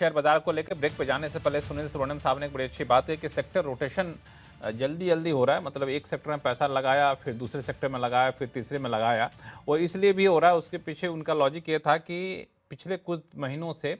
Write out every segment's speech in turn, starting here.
Share बाजार को लेकर ब्रेक पे जाने से पहले सुनील सुब्रमण्यम साहब ने एक बड़ी अच्छी बात है कि सेक्टर रोटेशन जल्दी जल्दी हो रहा है। मतलब एक सेक्टर में पैसा लगाया, फिर दूसरे सेक्टर में लगाया, फिर तीसरे में लगाया। वो इसलिए भी हो रहा है, उसके पीछे उनका लॉजिक ये था कि पिछले कुछ महीनों से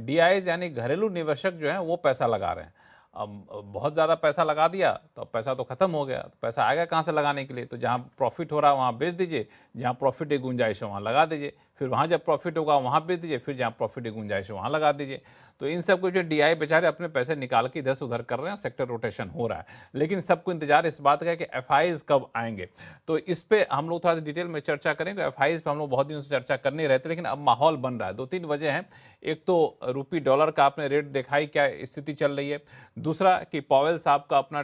डीआईज यानी घरेलू निवेशक जो हैं वो पैसा लगा रहे हैं। अब बहुत ज़्यादा पैसा लगा दिया तो पैसा तो ख़त्म हो गया, तो पैसा आएगा कहाँ से लगाने के लिए? तो जहाँ प्रॉफिट हो रहा है वहाँ बेच दीजिए, जहाँ प्रॉफिट की गुंजाइश है वहाँ लगा दीजिए, फिर वहाँ जब प्रॉफिट होगा वहाँ बेच दीजिए, फिर जहाँ प्रॉफिट की गुंजाइश है वहाँ लगा दीजिए। तो इन सबको जो डीआई बेचारे अपने पैसे निकाल के इधर से उधर कर रहे हैं, सेक्टर रोटेशन हो रहा है। लेकिन सबको इंतजार इस बात का है कि एफआईज कब आएंगे। तो इस पे हम लोग थोड़ा सा डिटेल में चर्चा करेंगे। एफआईज पे हम लोग बहुत दिनों से चर्चा कर नहीं रहे थे, लेकिन अब माहौल बन रहा है। 2-3 वजह हैं। एक तो रुपये डॉलर का आपने रेट देखा ही क्या स्थिति चल रही है। दूसरा कि पॉवेल साहब का अपना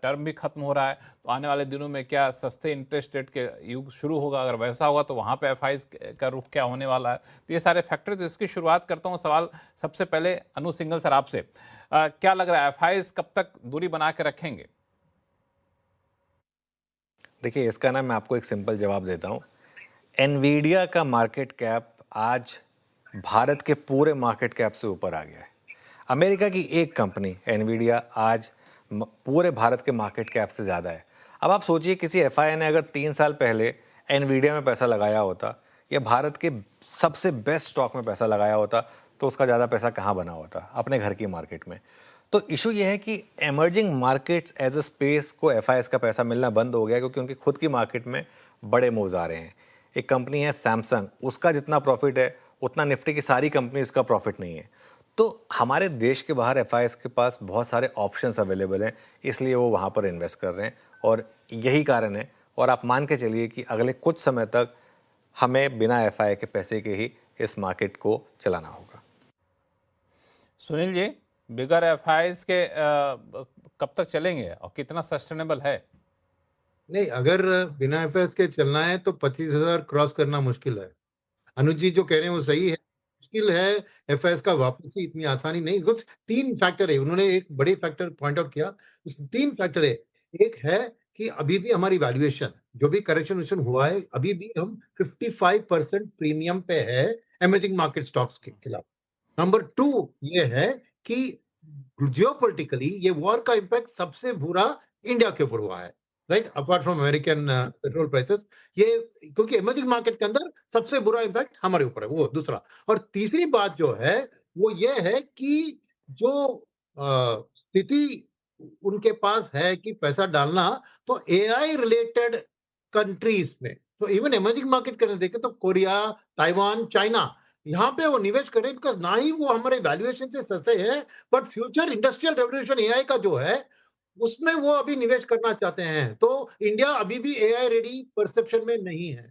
टर्म भी खत्म हो रहा है, तो आने वाले दिनों में क्या सस्ते इंटरेस्ट रेट के युग शुरू होगा? अगर वैसा होगा तो वहाँ पे एफआईज का रुख क्या होने वाला है? तो ये सारे फैक्टर्स, इसकी शुरुआत करता हूँ। सवाल सबसे पहले अनु सिंघल सर आपसे, क्या लग रहा है एफआईज कब तक दूरी बना के रखेंगे? देखिए, इसका ना मैं आपको एक सिंपल जवाब देता हूँ। एनवीडिया का मार्केट कैप आज भारत के पूरे मार्केट कैप से ऊपर आ गया है। अमेरिका की एक कंपनी एनवीडिया आज पूरे भारत के मार्केट कैप से ज़्यादा है। अब आप सोचिए, किसी एफआई ने अगर 3 साल पहले एनवीडिया में पैसा लगाया होता या भारत के सबसे बेस्ट स्टॉक में पैसा लगाया होता, तो उसका ज़्यादा पैसा कहाँ बना होता? अपने घर की मार्केट में। तो इशू ये है कि emerging markets as a space को एफआईएस का पैसा मिलना बंद हो गया, क्योंकि उनकी खुद की मार्केट में बड़े मूव्स आ रहे हैं। एक कंपनी है सैमसंग, उसका जितना प्रॉफिट है उतना निफ्टी की सारी कंपनीज का प्रॉफिट नहीं है। तो हमारे देश के बाहर एफआईएस के पास बहुत सारे ऑप्शंस अवेलेबल हैं, इसलिए वो वहाँ पर इन्वेस्ट कर रहे हैं और यही कारण है। और आप मान के चलिए कि अगले कुछ समय तक हमें बिना एफआई के पैसे के ही इस मार्केट को चलाना होगा। सुनील जी, बिगर एफआईज के कब तक चलेंगे और कितना सस्टेनेबल है? नहीं, अगर बिना एफएस के चलना है तो 25,000 क्रॉस करना मुश्किल है। अनुज जी जो कह रहे हैं वो सही है। मुश्किल है एफएस का वापसी, इतनी आसानी नहीं। कुछ 3 फैक्टर है, उन्होंने एक बड़े फैक्टर पॉइंट आउट किया। उस 3 फैक्टर है। एक है कि अभी भी हमारी वैल्यूएशन, जो भी करेक्शन हुआ है, अभी भी हम 55% प्रीमियम पे है इमर्जिंग मार्केट स्टॉक्स के खिलाफ। नंबर 2 ये है कि जियोपॉलिटिकली ये वॉर का इंपैक्ट सबसे बुरा इंडिया के ऊपर हुआ है, right? Apart from American petrol prices, ये क्योंकि इमर्जिंग मार्केट के अंदर सबसे बुरा इंपैक्ट हमारे ऊपर है, वो दूसरा। और तीसरी बात जो है वो ये है कि जो स्थिति उनके पास है कि पैसा डालना, तो एआई रिलेटेड कंट्रीज में, तो इवन इमर्जिंग मार्केट के देखें तो कोरिया, ताइवान, चाइना, यहाँ पे वो निवेश करें, बिकॉज ना ही वो हमारे वैल्यूएशन से सस्ते हैं, but future industrial revolution AI का जो है उसमें वो अभी निवेश करना चाहते हैं। तो इंडिया अभी भी एआई रेडी परसेप्शन में नहीं है।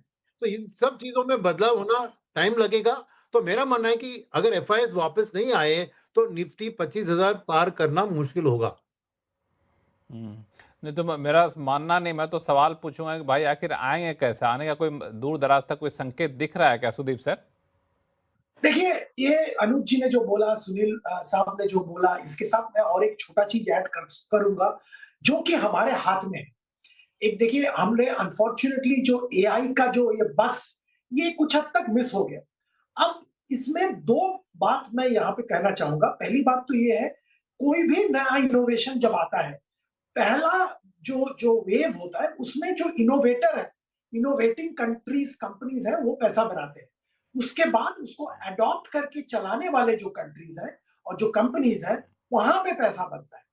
तो इन सब चीजों में बदलाव होना टाइम लगेगा। तो मेरा मानना है कि अगर एफआईएस वापस नहीं आए तो निफ्टी 25,000 पार करना मुश्किल होगा। नहीं तो मेरा मानना नहीं, मैं तो सवाल पूछूंगा कि भाई आखिर आएंगे कैसे? आने का कोई दूर दराज तक कोई संकेत दिख रहा है क्या, सुदीप सर? देखिए, ये अनुज जी ने जो बोला, सुनील साहब ने जो बोला, इसके साथ मैं और एक छोटा चीज ऐड करूंगा, जो कि हमारे हाथ में है। एक देखिए, हमने अनफॉर्चुनेटली जो एआई का जो ये बस, ये कुछ हद तक मिस हो गया। अब इसमें 2 बात मैं यहाँ पे कहना चाहूंगा। पहली बात तो ये है, कोई भी नया इनोवेशन जब आता है, पहला जो जो वेव होता है उसमें जो इनोवेटर है, इनोवेटिंग कंट्रीज कंपनीज है, वो पैसा बनाते हैं। उसके बाद उसको अडॉप्ट करके चलाने वाले जो कंट्रीज हैं और जो कंपनीज हैं, वहां पे पैसा बनता है।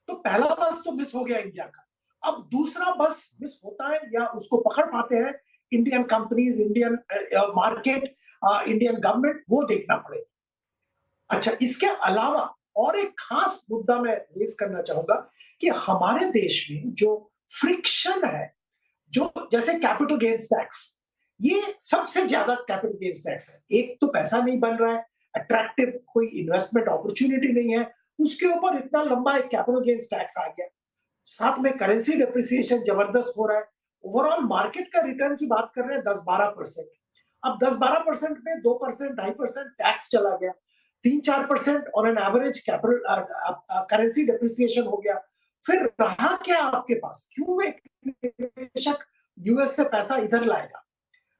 तो पहला बस तो मिस हो गया इंडिया का। अब दूसरा बस मिस होता है या उसको पकड़ पाते हैं Indian companies, Indian market, Indian government, वो देखना पड़ेगा। अच्छा, इसके अलावा और एक खास मुद्दा मैं रेज करना चाहूंगा कि हमारे देश में जो फ्रिक्शन है, जो जैसे कैपिटल गेन्स टैक्स, ये सबसे ज्यादा कैपिटल गेन्स टैक्स है। एक तो पैसा नहीं बन रहा है, अट्रैक्टिव कोई इन्वेस्टमेंट अपॉर्चुनिटी नहीं है, उसके ऊपर इतना लंबा एक कैपिटल गेन्स टैक्स आ गया। साथ में करेंसी डिप्रिसिएशन जबरदस्त हो रहा है। ओवरऑल मार्केट का रिटर्न की बात कर रहे हैं 10-12%। अब 10-12% में 2%, 2.5% टैक्स चला गया, 3-4% on an average capital currency depreciation हो गया। फिर रहा क्या आपके पास? क्यों एक निवेशक यूएस से पैसा इधर लाएगा?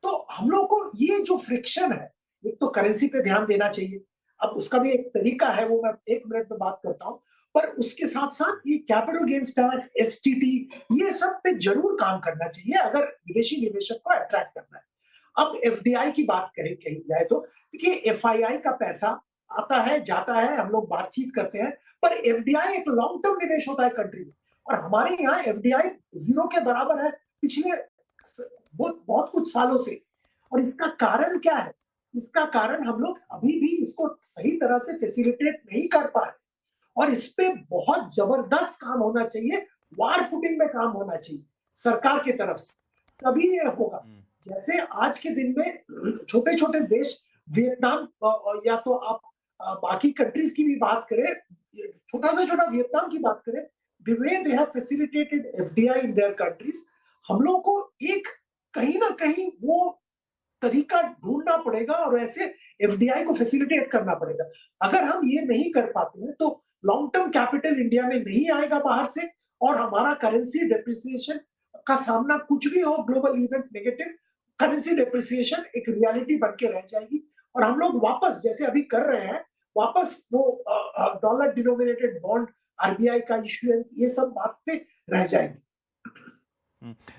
तो हम लोग को ये जो फ्रिक्शन है, एक तो करेंसी पे ध्यान देना चाहिए। अब उसका भी एक तरीका है, वो मैं 1 मिनट में बात करता हूँ। पर उसके साथ-साथ ये कैपिटल गेन्स टैक्स, एसटीटी, ये सब पे ज़रूर काम करना चाहिए अगर विदेशी निवेशक को अट्रैक्ट करना है। अब एफडीआई की बात कही जाए तो देखिए, एफआईआई का पैसा आता है, जाता है, हम लोग बातचीत करते हैं, पर एफडीआई एक लॉन्ग टर्म निवेश होता है कंट्री में, और हमारे यहाँ एफडीआई ज़ीरो के बराबर है पिछले बहुत बहुत कुछ सालों से। और इसका कारण क्या है? इसका कारण हम लोग अभी भी इसको सही तरह से फैसिलिटेट नहीं कर पा रहे, और इस पे बहुत जबरदस्त काम होना चाहिए, वार फुटिंग में काम होना चाहिए सरकार की तरफ से, तभी ये होगा। जैसे आज के दिन में छोटे-छोटे देश, वियतनाम, या तो आप बाकी कंट्रीज की भी बात करें, छोटा से छोटा वियतनाम की बात करें, the way they have facilitated FDI in their countries, हम लोग को एक कहीं ना कहीं वो तरीका ढूंढना पड़ेगा और ऐसे एफडीआई को फैसिलिटेट करना पड़ेगा। अगर हम ये नहीं कर पाते हैं तो लॉन्ग टर्म कैपिटल इंडिया में नहीं आएगा बाहर से, और हमारा करेंसी डेप्रिसिएशन का सामना, कुछ भी हो global event negative, currency depreciation एक रियलिटी बन के रह जाएगी, और हम लोग वापस जैसे अभी कर रहे हैं, वापस वो डॉलर डिनोमिनेटेड बॉन्ड, आरबीआई का इश्यूएंस, ये सब बात पे रह जाएंगे।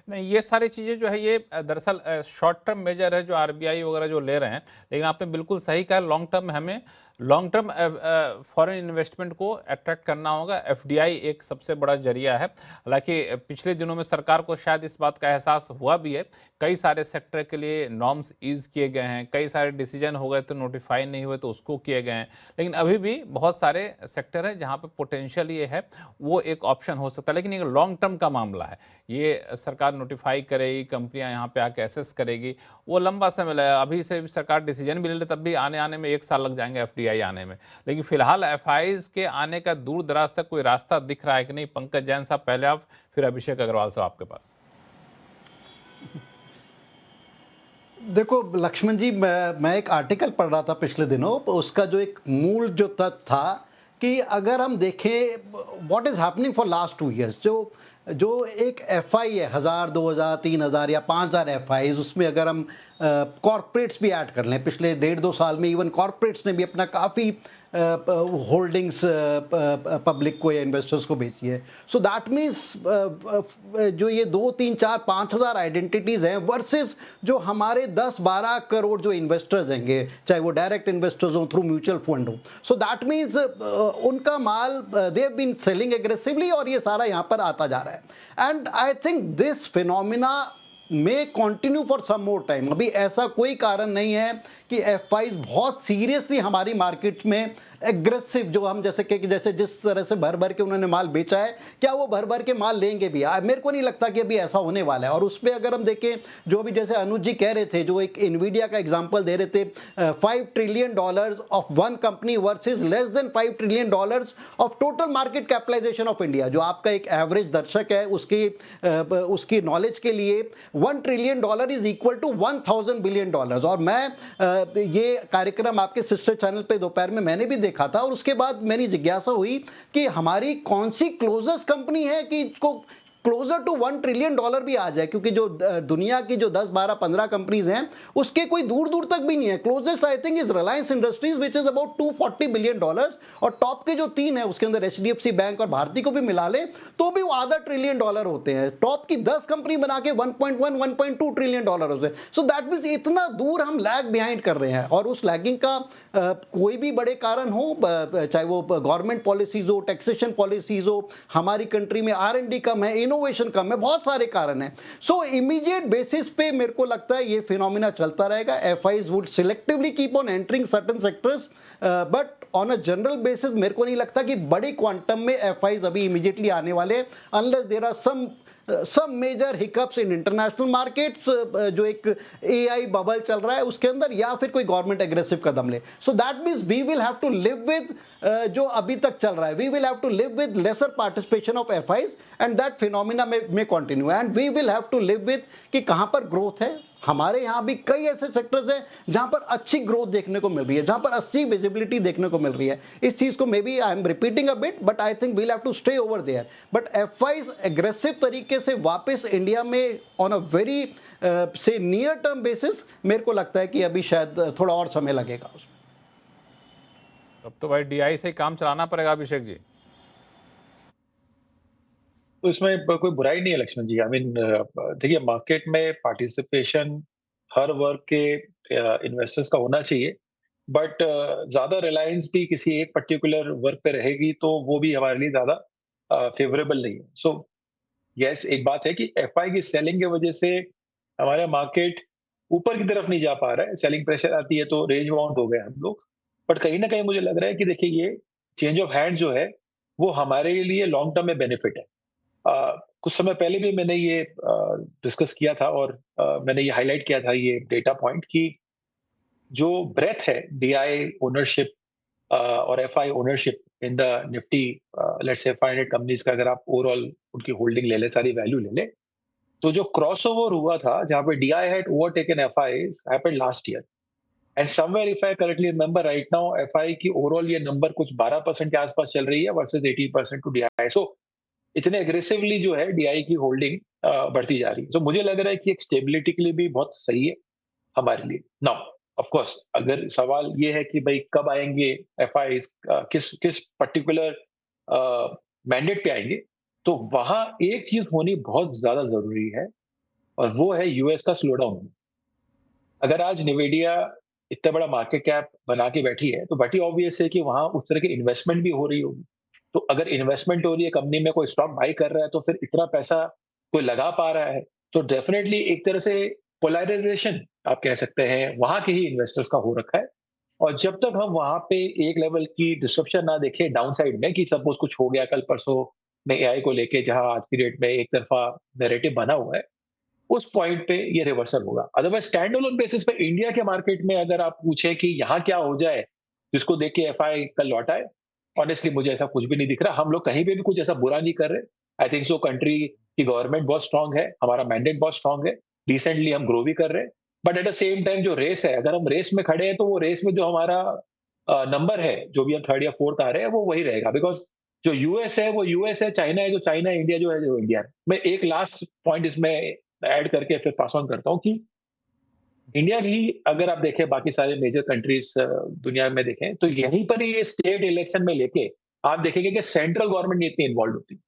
नहीं, ये सारी चीज़ें जो है ये दरअसल शॉर्ट टर्म मेजर है जो आरबीआई वगैरह जो ले रहे हैं, लेकिन आपने बिल्कुल सही कहा, लॉन्ग टर्म में हमें लॉन्ग टर्म फॉरेन इन्वेस्टमेंट को अट्रैक्ट करना होगा। एफडीआई एक सबसे बड़ा जरिया है। हालांकि पिछले दिनों में सरकार को शायद इस बात का एहसास हुआ भी है, कई सारे सेक्टर के लिए नॉर्म्स ईज किए गए हैं, कई सारे डिसीजन हो गए तो नोटिफाई नहीं हुए तो उसको किए गए हैं, लेकिन अभी भी बहुत सारे सेक्टर है जहाँ पर पोटेंशियल ये है, वो एक ऑप्शन हो सकता है। लेकिन ये लॉन्ग टर्म का मामला है, ये सरकार नोटिफाई करेगी, कंपनियां यहाँ पे आके एसेस करेगी, वो लंबा समय लगेगा। अभी से भी सरकार डिसीजन भी ले ले तब भी आने में 1 साल लग जाएंगे एफडीआई आने में। लेकिन फिलहाल एफआईज के आने का दूर दराज तक कोई रास्ता दिख रहा है कि नहीं? पंकज जैन साहब पहले आप, फिर अभिषेक अग्रवाल साहब आपके पास। देखो लक्ष्मण जी, मैं एक आर्टिकल पढ़ रहा था पिछले दिनों, उसका जो एक मूल जो तथ्य था कि अगर हम देखें what is happening for last 2 years, जो एक एफआई है 1000, 2000, 3000 या 5000 एफआईज, उसमें अगर हम कॉर्पोरेट्स भी ऐड कर लें, पिछले 1.5-2 साल में इवन कॉर्पोरेट्स ने भी अपना काफ़ी होल्डिंग्स पब्लिक को या इन्वेस्टर्स को बेची है। सो दैट मीन्स जो ये 2, 3, 4, 5000 आइडेंटिटीज़ हैं वर्सेस जो हमारे 10-12 करोड़ जो इन्वेस्टर्स हैंगे, चाहे वो डायरेक्ट इन्वेस्टर्स हो थ्रू म्यूचुअल फंड हो, सो दैट मीन्स उनका माल they have been selling aggressively, और ये सारा यहाँ पर आता जा रहा है। And I think this phenomena may continue for some more time. अभी ऐसा कोई कारण नहीं है कि एफआईज बहुत सीरियसली हमारी मार्केट में एग्रेसिव, जो हम जैसे कि जैसे जिस तरह से भर भर के उन्होंने माल बेचा है, क्या वो भर भर के माल लेंगे भी? मेरे को नहीं लगता कि अभी ऐसा होने वाला है। और उस पर अगर हम देखें, जो भी जैसे अनुज जी कह रहे थे, जो एक इन्वीडिया का एग्जांपल दे रहे थे, $5 trillion of one company versus less than $5 trillion of total market capitalisation of India. जो आपका एक एवरेज दर्शक है, उसकी नॉलेज के लिए $1 trillion is equal to $1000 billion. और मैं ये कार्यक्रम आपके सिस्टर चैनल पे दोपहर में मैंने भी देखा था, और उसके बाद मेरी जिज्ञासा हुई कि हमारी कौन सी क्लोजेस्ट कंपनी है कि इसको क्लोजर टू $1 ट्रिलियन भी आ जाए, क्योंकि जो दुनिया की जो 10, 12, 15 कंपनीज हैं उसके कोई दूर दूर तक भी नहीं है। Closest I think is Reliance industries which is about $240 billion, और टॉप के जो 3 है उसके अंदर एचडीएफसी बैंक और भारती को भी मिला ले तो भी वो $0.5 ट्रिलियन होते हैं। टॉप की 10 कंपनी बना के 1.1, 1.2 ट्रिलियन होते हैं। सो दैट मीन्स इतना दूर हम लैग बिहाइंड कर रहे हैं, और उस लैगिंग का कोई भी बड़े कारण हो, चाहे वो गवर्नमेंट पॉलिसीज हो, टैक्सेशन पॉलिसीज हो, हमारी कंट्री में R&D कम है, इनोवेशन कम है, बहुत सारे कारण हैं। सो इमीडिएट बेसिस पे मेरे को लगता है ये फिनोमिना चलता रहेगा। FIIs would selectively keep on entering certain sectors, but on a general basis मेरे को नहीं लगता कि बड़ी क्वांटम में एफआईज अभी इमीडिएटली आने वाले, unless there are some major hiccups in international markets, जो एक AI बबल चल रहा है उसके अंदर, या फिर कोई गवर्नमेंट एग्रेसिव कदम ले। So that means we will have to live with जो अभी तक चल रहा है, we will have to live with lesser participation of FIs and that phenomena may continue, and we will have to live with कि कहाँ पर growth है। हमारे यहाँ भी कई ऐसे सेक्टर्स हैं जहाँ पर अच्छी ग्रोथ देखने को मिल रही है, जहाँ पर अच्छी विजिबिलिटी देखने को मिल रही है। इस चीज़ को maybe I am repeating a bit, but I think we'll have to stay over there. But FIIs aggressive तरीके से वापस इंडिया में on a very say near term basis, मेरे को लगता है कि अभी शायद थोड़ा और समय लगेगा उसमें। अब तो भाई डीआई से ही काम चलाना पड़ेगा अभिषेक जी। तो इसमें कोई बुराई नहीं है लक्ष्मण जी। आई मीन देखिए, मार्केट में पार्टिसिपेशन हर वर्ग के इन्वेस्टर्स का होना चाहिए, बट ज्यादा रिलायंस भी किसी एक पर्टिकुलर वर्ग पे रहेगी तो वो भी हमारे लिए ज्यादा फेवरेबल नहीं है। सो यस, एक बात है कि एफआई की सेलिंग की वजह से हमारा मार्केट ऊपर की तरफ नहीं जा पा रहा है। सेलिंग प्रेशर आती है तो रेंज बाउंड हो गए हम लोग। बट कहीं ना कहीं मुझे लग रहा है कि देखिए, ये चेंज ऑफ हैंड जो है वो हमारे लिए लॉन्ग टर्म में बेनिफिट है। कुछ समय पहले भी मैंने ये डिस्कस किया था और मैंने ये हाईलाइट किया था ये डेटा पॉइंट कि जो ब्रेथ है डीआई ओनरशिप और FI ownership in the Nifty let's say 500 companies का, अगर आप ओवरऑल उनकी होल्डिंग ले ले, सारी वैल्यू ले ले, तो जो क्रॉसओवर हुआ था जहां पे DI had overtaken FI happened last year. And somewhere if I correctly remember right now, FI की ओवरऑल ये नंबर कुछ 12% के आसपास चल रही है वर्सेस 18% टू डीआई। सो इतने एग्रेसिवली जो है डीआई की होल्डिंग बढ़ती जा रही है। तो मुझे लग रहा है कि एक स्टेबिलिटी के लिए भी बहुत सही है हमारे लिए। नाउ ऑफ कोर्स अगर सवाल ये है कि भाई कब आएंगे एफआई, किस किस पर्टिकुलर मैंडेट पे आएंगे, तो वहां एक चीज होनी बहुत ज्यादा जरूरी है और वो है यूएस का स्लो डाउन। अगर आज निवेडिया इतना बड़ा मार्केट कैप बना के बैठी है तो बड़ी ऑब्वियस है कि वहां उस तरह की इन्वेस्टमेंट भी हो रही होगी। तो अगर इन्वेस्टमेंट हो रही है, कंपनी में कोई स्टॉक बाई कर रहा है, तो फिर इतना पैसा कोई लगा पा रहा है, तो डेफिनेटली एक तरह से पोलराइजेशन आप कह सकते हैं वहां के ही इन्वेस्टर्स का हो रखा है। और जब तक हम वहां पे एक लेवल की डिस्ट्रप्शन ना देखें डाउन साइड में, कि सपोज कुछ हो गया कल परसों में एआई को लेके, जहां आज की डेट में एक तरफा नैरेटिव बना हुआ है, उस पॉइंट पे ये रिवर्सल होगा। अदरवाइज स्टैंड अलोन बेसिस पे इंडिया के मार्केट में अगर आप पूछे कि यहाँ क्या हो जाए जिसको देख के एफआई कल लौटा है, ऑनेस्टली मुझे ऐसा कुछ भी नहीं दिख रहा। हम लोग कहीं पे भी कुछ ऐसा बुरा नहीं कर रहे। आई थिंक सो कंट्री की गवर्नमेंट बहुत स्ट्रांग है, हमारा मैंडेट बहुत स्ट्रांग है, रिसेंटली हम ग्रो भी कर रहे हैं। But at the same time जो रेस है, अगर हम रेस में खड़े हैं तो वो रेस में जो हमारा नंबर है, जो भी हम थर्ड या फोर्थ आ रहे हैं, वो वही रहेगा। बिकॉज जो यूएस है वो यूएस है, चाइना है जो चाइना है, इंडिया जो है जो इंडिया है। मैं एक लास्ट पॉइंट इसमें ऐड करके फिर पास ऑन करता हूँ कि इंडिया भी अगर आप देखें बाकी सारे मेजर कंट्रीज दुनिया में देखें, तो यहीं पर ही ये स्टेट इलेक्शन में लेके आप देखेंगे कि सेंट्रल गवर्नमेंट नहीं इतनी इन्वॉल्व होती।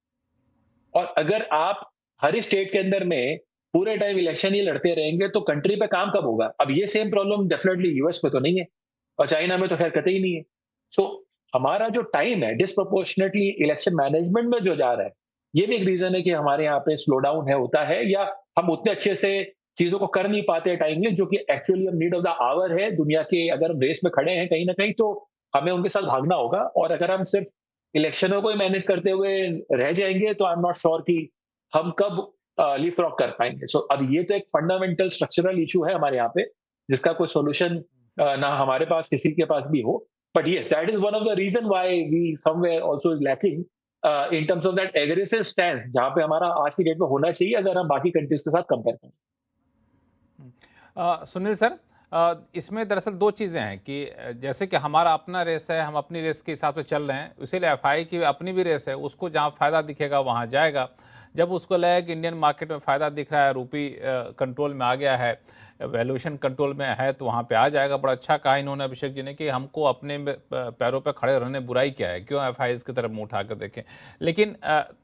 और अगर आप हर ही स्टेट के अंदर में पूरे टाइम इलेक्शन ही लड़ते रहेंगे तो कंट्री पे काम कब होगा? अब ये सेम प्रॉब्लम डेफिनेटली यूएस में तो नहीं है और चाइना में तो खैर कतई ही नहीं है। सो हमारा जो टाइम है डिस्प्रोपोर्शनेटली इलेक्शन मैनेजमेंट में जो जा रहा है, ये भी एक रीजन है कि हमारे यहाँ पे स्लो डाउन है, होता है, या हम उतने अच्छे से चीजों को कर नहीं पाते टाइमली, जो कि एक्चुअली हम नीड ऑफ द आवर है दुनिया के। अगर हम रेस में खड़े हैं कहीं ना कहीं तो हमें उनके साथ भागना होगा। और अगर हम सिर्फ इलेक्शनों को ही मैनेज करते हुए रह जाएंगे तो आई एम नॉट श्योर कि हम कब लीपफ्रॉग कर पाएंगे। सो अब ये तो एक फंडामेंटल स्ट्रक्चरल इशू है हमारे यहाँ पे, जिसका कोई सोल्यूशन ना हमारे पास किसी के पास भी हो। But yes, that is one of the reason why we somewhere also is lacking in terms of that aggressive stance, जहां पे हमारा आज की डेट में होना चाहिए अगर हम बाकी कंट्रीज के साथ कंपेयर करें। सुनील सर, इसमें दरअसल दो चीज़ें हैं कि जैसे कि हमारा अपना रेस है, हम अपनी रेस के हिसाब से चल रहे हैं, इसीलिए एफआई की अपनी भी रेस है, उसको जहाँ फ़ायदा दिखेगा वहाँ जाएगा। जब उसको लगे कि इंडियन मार्केट में फ़ायदा दिख रहा है, रुपी कंट्रोल में आ गया है, वैल्यूएशन कंट्रोल में है, तो वहाँ पे आ जाएगा। बड़ा अच्छा कहा इन्होंने अभिषेक जी ने कि हमको अपने पैरों पे खड़े रहने बुराई क्या है, क्यों एफआईज की तरफ मुँह उठा कर देखें। लेकिन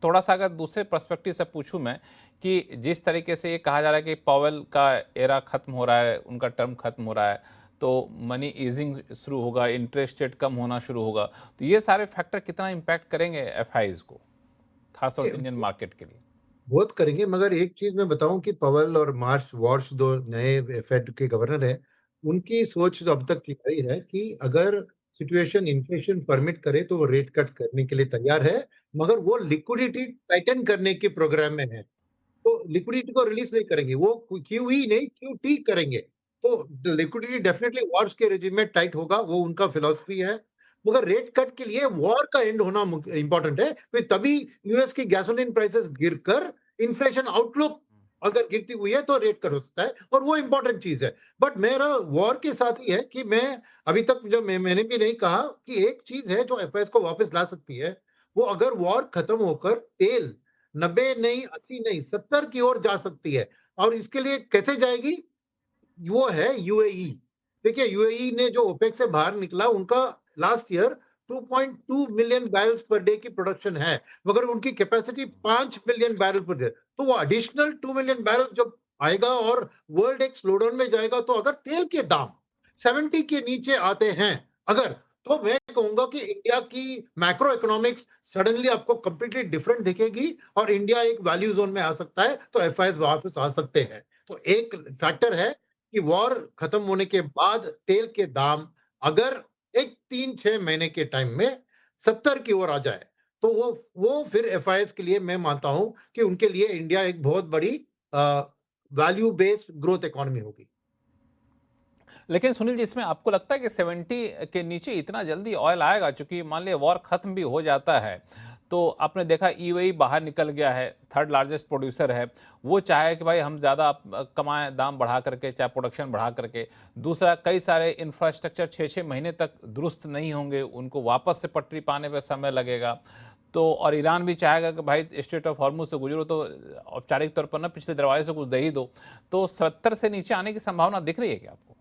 थोड़ा सा अगर दूसरे पर्सपेक्टिव से पूछूँ मैं कि जिस तरीके से ये कहा जा रहा है कि पावेल का एरा ख़त्म हो रहा है, उनका टर्म ख़त्म हो रहा है, तो मनी ईजिंग शुरू होगा, इंटरेस्ट रेट कम होना शुरू होगा, तो ये सारे फैक्टर कितना इम्पैक्ट करेंगे एफआईज को, खासतौर से इंडियन मार्केट के लिए? बहुत करेंगे, मगर एक चीज मैं बताऊं कि पवेल और मार्श वॉर्श, दो नए फेड के गवर्नर हैं, उनकी सोच जो अब तक की रही है कि अगर सिचुएशन इन्फ्लेशन परमिट करे तो वो रेट कट करने के लिए तैयार है, मगर वो लिक्विडिटी टाइटन करने के प्रोग्राम में है। तो लिक्विडिटी को रिलीज नहीं करेंगे, वो क्यूई नहीं क्यूटी करेंगे। तो लिक्विडिटी डेफिनेटली वॉर्स के रेजिम में टाइट होगा, वो उनका फिलॉसफी है। मगर रेट कट के लिए वॉर का एंड होना इंपॉर्टेंट है, तो तभी यूएस की गैसोलीन प्राइसेस गिरकर इन्फ्लेशन आउटलुक अगर गिरती हुई है तो रेट कट हो सकता है, और वो इंपॉर्टेंट चीज है। बट मेरा वॉर के साथ ही है कि मैं अभी तक जो मैंने भी नहीं कहा कि एक चीज है जो एफआईएस को वापस ला सकती है, वो अगर वॉर खत्म होकर तेल 90 नहीं, 80 नहीं, 70 की ओर जा सकती है। और इसके लिए कैसे जाएगी, वो है यूएई। देखिए यूएई ने जो ओपेक से बाहर निकला, उनका last year 2.2 million barrels per day की प्रोडक्शन है, मगर उनकी capacity 5 million barrel per day, तो वो एडिशनल 2 मिलियन बैरल जब आएगा और वर्ल्ड एक स्लोडाउन में जाएगा, तो अगर तेल के दाम 70 के नीचे आते हैं अगर, तो मैं कहूंगा कि इंडिया की मैक्रो इकोनॉमिक्स सडनली आपको कंप्लीटली डिफरेंट दिखेगी और इंडिया एक वैल्यू जोन में आ सकता है, तो एफआईएस वापस आ सकते हैं। तो एक फैक्टर है कि वॉर खत्म होने के बाद तेल के दाम अगर एक 3-6 महीने के टाइम में 70 की ओर आ जाए, तो वो फिर एफआईएस के लिए मैं मानता हूं कि उनके लिए इंडिया एक बहुत बड़ी वैल्यू बेस्ड ग्रोथ इकोनॉमी होगी। लेकिन सुनील जी, इसमें आपको लगता है कि 70 के नीचे इतना जल्दी ऑयल आएगा? चूंकि मान लिया वॉर खत्म भी हो जाता है, तो आपने देखा यूएई बाहर निकल गया है, थर्ड लार्जेस्ट प्रोड्यूसर है, वो चाहे कि भाई हम ज़्यादा कमाएं दाम बढ़ा करके, चाहे प्रोडक्शन बढ़ा करके। दूसरा, कई सारे इंफ्रास्ट्रक्चर 6-6 महीने तक दुरुस्त नहीं होंगे, उनको वापस से पटरी पाने पर समय लगेगा। तो और ईरान भी चाहेगा कि भाई स्ट्रेट ऑफ हॉर्मुज से गुजरो तो औपचारिक तौर पर ना पिछले दरवाजे से कुछ दे ही दो। तो 70 से नीचे आने की संभावना दिख रही है क्या आपको?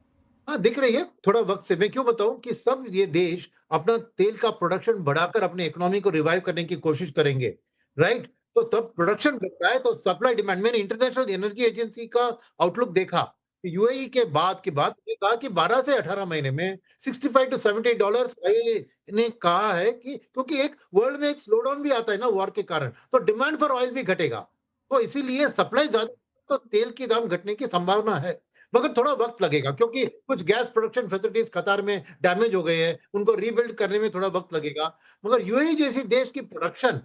हाँ, दिख रही है थोड़ा वक्त से। मैं क्यों बताऊं कि सब ये देश अपना तेल का प्रोडक्शन बढ़ाकर अपने इकोनॉमी को रिवाइव करने की कोशिश करेंगे, राइट? तो तब प्रोडक्शन बढ़ता है तो सप्लाई डिमांड, मैंने इंटरनेशनल एनर्जी एजेंसी का आउटलुक देखा, यूएई के बाद ये कहा कि 12 से 18 महीने में 65 टू 70 डॉलर्स ने कहा है कि क्योंकि एक वर्ल्ड में एक स्लोडाउन भी आता है ना वॉर के कारण, तो डिमांड फॉर ऑयल भी घटेगा, तो इसीलिए सप्लाई ज्यादा, तो तेल की दाम घटने की संभावना है, मगर थोड़ा वक्त लगेगा क्योंकि कुछ गैस प्रोडक्शन फैसिलिटीज कतार में डैमेज हो गए हैं, उनको रीबिल्ड करने में थोड़ा वक्त लगेगा। मगर यूएई जैसी देश की प्रोडक्शन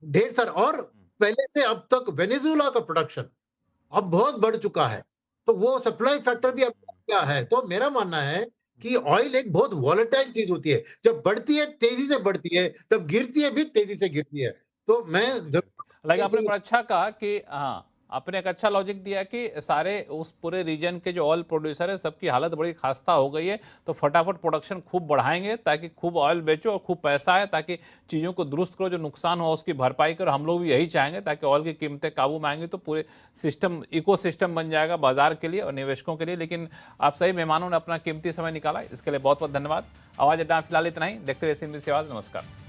ढेर सारा, और पहले से अब तक वेनेजुएला का प्रोडक्शन अब बहुत बढ़ चुका है, तो वो सप्लाई फैक्टर भी अब क्या है। तो मेरा मानना है कि ऑयल एक बहुत वॉलेटाइल चीज होती है, जब बढ़ती है तेजी से बढ़ती है, तब गिरती है भी तेजी से गिरती है। तो मैं लाइक आपने बड़ा अच्छा कहा कि हाँ, आपने एक अच्छा लॉजिक दिया कि सारे उस पूरे रीजन के जो ऑयल प्रोड्यूसर है सबकी हालत बड़ी खास्ता हो गई है, तो फटाफट प्रोडक्शन खूब बढ़ाएंगे ताकि खूब ऑयल बेचो और खूब पैसा है, ताकि चीज़ों को दुरुस्त करो, जो नुकसान हो उसकी भरपाई करो। हम लोग भी यही चाहेंगे ताकि ऑयल की कीमतें काबू में आएंगी तो पूरे सिस्टम इकोसिस्टम बन जाएगा बाजार के लिए और निवेशकों के लिए। लेकिन आप सही मेहमानों ने अपना कीमती समय निकाला, इसके लिए बहुत बहुत धन्यवाद। आवाज़ अड्डा फिलहाल इतना ही, देखते रहिए CNBC आवाज़। नमस्कार।